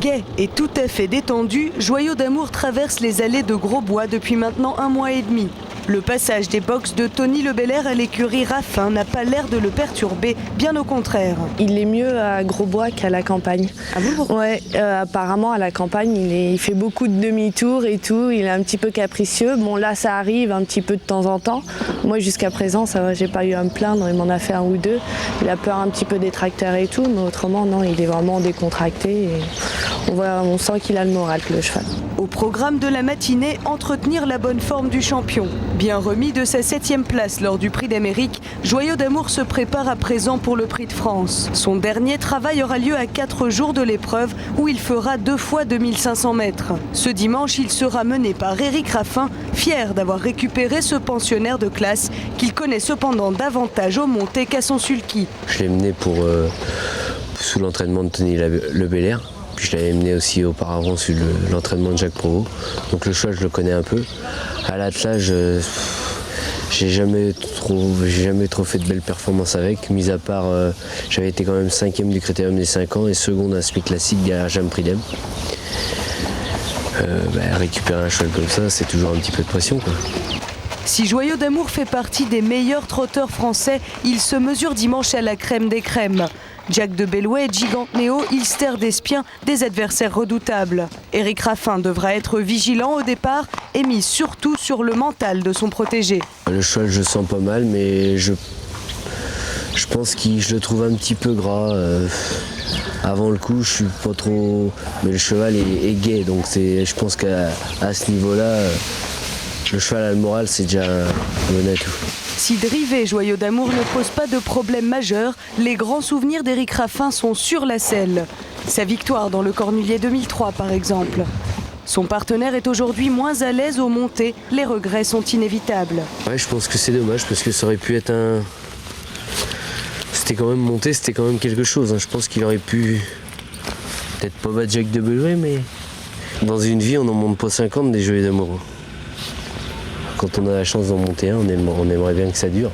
Gai et tout à fait détendu, Joyau d'Amour traverse les allées de Grosbois depuis maintenant 1 mois et demi. Le passage des box de Tony Lebelair à l'écurie Raffin n'a pas l'air de le perturber, bien au contraire. Il est mieux à Grosbois qu'à la campagne. Ah bon? Ouais, apparemment à la campagne, il fait beaucoup de demi-tours et tout, il est un petit peu capricieux. Bon là ça arrive un petit peu de temps en temps. Moi jusqu'à présent, ça va, j'ai pas eu à me plaindre, il m'en a fait 1 ou 2. Il a peur un petit peu des tracteurs et tout, mais autrement non, il est vraiment décontracté. Et on sent qu'il a le moral, le cheval. Au programme de la matinée, entretenir la bonne forme du champion. Bien remis de sa 7e place lors du Prix d'Amérique, Joyau d'Amour se prépare à présent pour le Prix de France. Son dernier travail aura lieu à 4 jours de l'épreuve où il fera 2 fois 2500 mètres. Ce dimanche, il sera mené par Éric Raffin, fier d'avoir récupéré ce pensionnaire de classe qu'il connaît cependant davantage aux montées qu'à son sulky. Je l'ai mené sous l'entraînement de Tony Lebelair. Puis je l'avais mené aussi auparavant sur l'entraînement de Jacques Provost. Donc le cheval, je le connais un peu. À l'attelage, j'ai jamais trop fait de belles performances avec, mis à part j'avais été quand même 5e du Critérium des 5 ans et seconde à semi classique derrière Jeanne Pridem. Récupérer un cheval comme ça, c'est toujours un petit peu de pression, quoi. Si Joyau d'Amour fait partie des meilleurs trotteurs français, il se mesure dimanche à la crème des crèmes. Jack de Bellouet, Gigante Néo, Ilster d'Espien, des adversaires redoutables. Éric Raffin devra être vigilant au départ et mise surtout sur le mental de son protégé. Le cheval, je sens pas mal, mais je pense que je le trouve un petit peu gras. Avant le coup, je suis pas trop... Mais le cheval est gai, donc je pense qu'à ce niveau-là, le cheval a le moral, c'est déjà un bon atout. Si driver Joyau d'Amour ne pose pas de problème majeur, les grands souvenirs d'Éric Raffin sont sur la selle. Sa victoire dans le Cornulier 2003 par exemple. Son partenaire est aujourd'hui moins à l'aise aux montées, les regrets sont inévitables. Ouais, je pense que c'est dommage parce que ça aurait pu être un... C'était quand même monté, c'était quand même quelque chose. Hein. Je pense qu'il aurait pu... Peut-être pas battre Jack de Bellouet, mais... Dans une vie, on n'en monte pas 50 des Joyaux d'Amour. Quand on a la chance d'en monter un, on aimerait bien que ça dure.